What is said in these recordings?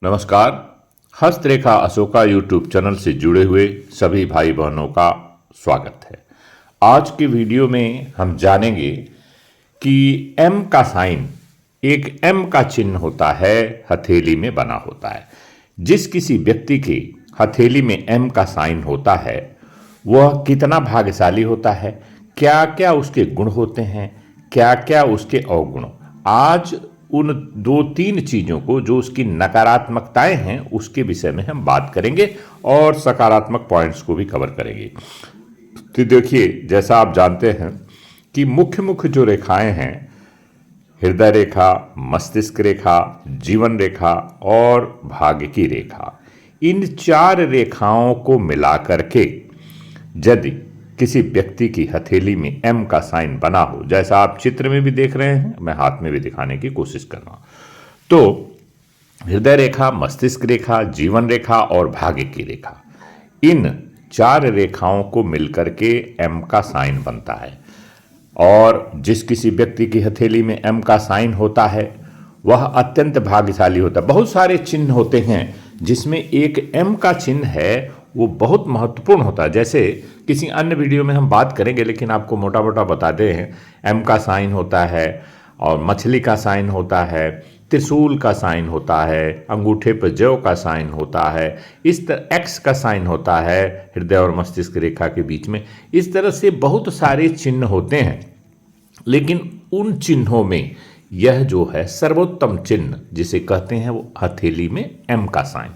नमस्कार। हस्तरेखा Ashoka YouTube channel से जुड़े हुए सभी भाई बहनों का स्वागत है। आज के वीडियो में हम जानेंगे कि एम का साइन, एक एम का चिन्ह होता है, हथेली में बना होता है। जिस किसी व्यक्ति के हथेली में एम का साइन होता है वह कितना भाग्यशाली होता है, क्या क्या उसके गुण होते हैं, क्या क्या उसके अवगुण। आज उन दो तीन चीज़ों को, जो उसकी नकारात्मकताएं हैं, उसके विषय में हम बात करेंगे और सकारात्मक पॉइंट्स को भी कवर करेंगे। तो देखिए, जैसा आप जानते हैं कि मुख्य मुख्य जो रेखाएं हैं, हृदय रेखा, मस्तिष्क रेखा, जीवन रेखा और भाग्य की रेखा, इन चार रेखाओं को मिलाकर के यदि किसी व्यक्ति की हथेली में एम का साइन बना हो, जैसा आप चित्र में भी देख रहे हैं, मैं हाथ में भी दिखाने की कोशिश कर रहा हूं, तो हृदय रेखा, मस्तिष्क रेखा, जीवन रेखा और भाग्य की रेखा, इन चार रेखाओं को मिलकर के एम का साइन बनता है। और जिस किसी व्यक्ति की हथेली में एम का साइन होता है वह अत्यंत भाग्यशाली होता है। बहुत सारे चिन्ह होते हैं जिसमें एक एम का चिन्ह है, वो बहुत महत्वपूर्ण होता है। जैसे किसी अन्य वीडियो में हम बात करेंगे, लेकिन आपको मोटा मोटा बता दें, एम का साइन होता है और मछली का साइन होता है, त्रिशूल का साइन होता है, अंगूठे पर जौ का साइन होता है, इस तरह एक्स का साइन होता है हृदय और मस्तिष्क रेखा के बीच में। इस तरह से बहुत सारे चिन्ह होते हैं, लेकिन उन चिन्हों में यह जो है सर्वोत्तम चिन्ह जिसे कहते हैं वो हथेली में एम का साइन।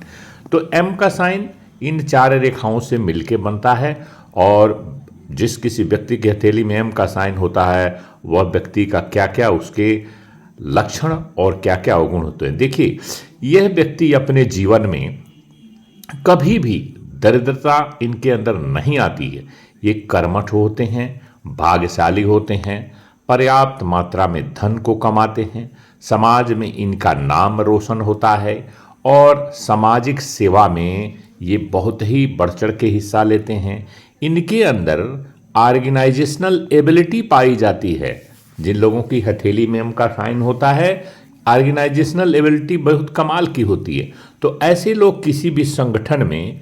तो एम का साइन इन चार रेखाओं से मिलके बनता है, और जिस किसी व्यक्ति की हथेली में एम का साइन होता है वह व्यक्ति का क्या क्या उसके लक्षण और क्या क्या अवगुण होते हैं। देखिए, यह व्यक्ति अपने जीवन में कभी भी दरिद्रता इनके अंदर नहीं आती है। ये कर्मठ होते हैं, भाग्यशाली होते हैं, पर्याप्त मात्रा में धन को कमाते हैं, समाज में इनका नाम रोशन होता है और सामाजिक सेवा में ये बहुत ही बढ़ चढ़ के हिस्सा लेते हैं। इनके अंदर ऑर्गेनाइजेशनल एबिलिटी पाई जाती है। जिन लोगों की हथेली में एम का साइन होता है, ऑर्गेनाइजेशनल एबिलिटी बहुत कमाल की होती है। तो ऐसे लोग किसी भी संगठन में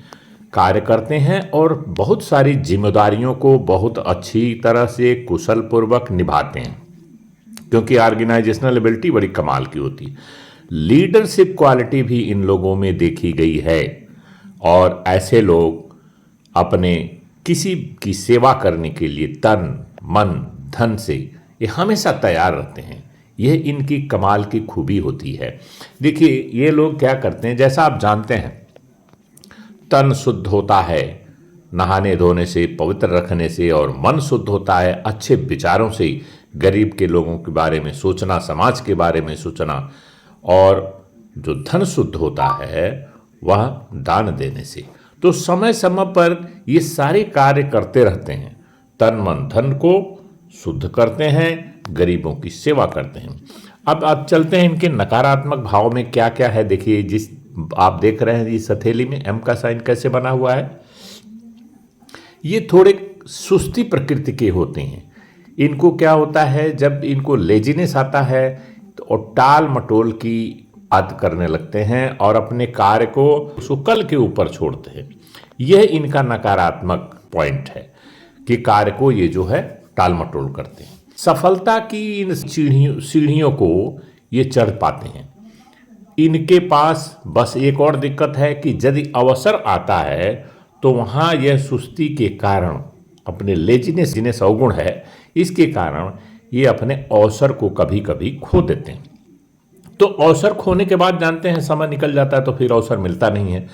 कार्य करते हैं और बहुत सारी जिम्मेदारियों को बहुत अच्छी तरह से कुशल पूर्वक निभाते हैं, क्योंकि ऑर्गेनाइजेशनल एबिलिटी बड़ी कमाल की होती है। लीडरशिप क्वालिटी भी इन लोगों में देखी गई है, और ऐसे लोग अपने किसी की सेवा करने के लिए तन मन धन से ये हमेशा तैयार रहते हैं। यह इनकी कमाल की खूबी होती है। देखिए, ये लोग क्या करते हैं, जैसा आप जानते हैं, तन शुद्ध होता है नहाने धोने से, पवित्र रखने से, और मन शुद्ध होता है अच्छे विचारों से, गरीब के लोगों के बारे में सोचना, समाज के बारे में सोचना, और जो धन शुद्ध होता है वह दान देने से। तो समय समय पर ये सारे कार्य करते रहते हैं, तन मन धन को शुद्ध करते हैं, गरीबों की सेवा करते हैं। अब चलते हैं इनके नकारात्मक भाव में क्या क्या है। देखिए, जिस आप देख रहे हैं इस हथेली में एम का साइन कैसे बना हुआ है, ये थोड़े सुस्ती प्रकृति के होते हैं। इनको क्या होता है, जब इनको लेजीनेस आता है तो और टाल मटोल की बात करने लगते हैं और अपने कार्य को कल के ऊपर छोड़ते हैं। यह इनका नकारात्मक पॉइंट है कि कार्य को ये जो है टाल मटोल करते हैं। सफलता की इन सीढ़ियों को ये चढ़ पाते हैं। इनके पास बस एक और दिक्कत है कि यदि अवसर आता है तो वहाँ यह सुस्ती के कारण, अपने लेजीनेस अवगुण है, इसके कारण ये अपने अवसर को कभी कभी खो देते हैं। तो अवसर खोने के बाद जानते हैं समय निकल जाता है तो फिर अवसर मिलता नहीं है।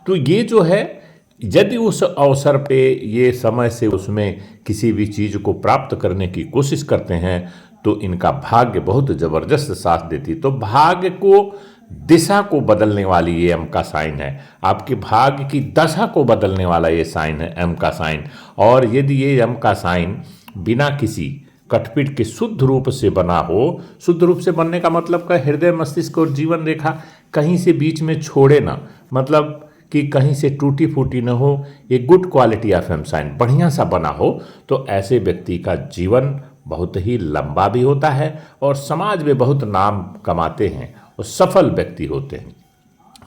तो ये जो है, यदि उस अवसर पे ये समय से उसमें किसी भी चीज़ को प्राप्त करने की कोशिश करते हैं तो इनका भाग्य बहुत ज़बरदस्त साथ देती। तो भाग्य को, दिशा को बदलने वाली ये एम का साइन है। आपके भाग्य की दशा को बदलने वाला ये साइन है एम का साइन। और यदि ये एम का साइन बिना किसी कटपिट के शुद्ध रूप से बना हो, शुद्ध रूप से बनने का मतलब का हृदय मस्तिष्क और जीवन रेखा कहीं से बीच में छोड़े ना, मतलब कि कहीं से टूटी फूटी न हो, एक गुड क्वालिटी ऑफ एम साइन बढ़िया सा बना हो, तो ऐसे व्यक्ति का जीवन बहुत ही लंबा भी होता है और समाज में बहुत नाम कमाते हैं और सफल व्यक्ति होते हैं।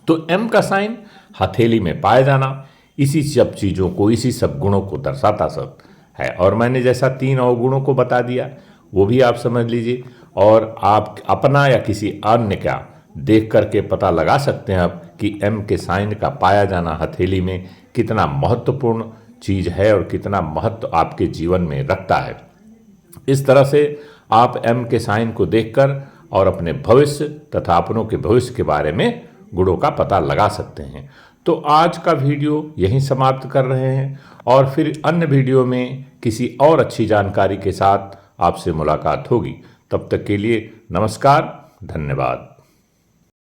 तो एम का साइन हथेली में पाया जाना, इसी सब चीज़ों को, इसी सब गुणों को दर्शाता सब है। और मैंने जैसा 3 अवगुणों को बता दिया वो भी आप समझ लीजिए, और आप अपना या किसी अन्य का देख करके पता लगा सकते हैं अब कि एम के साइन का पाया जाना हथेली में कितना महत्वपूर्ण चीज़ है और कितना महत्व आपके जीवन में रखता है। इस तरह से आप एम के साइन को देखकर और अपने भविष्य तथा अपनों के भविष्य के बारे में गुणों का पता लगा सकते हैं। तो आज का वीडियो यहीं समाप्त कर रहे हैं और फिर अन्य वीडियो में किसी और अच्छी जानकारी के साथ आपसे मुलाकात होगी। तब तक के लिए नमस्कार, धन्यवाद।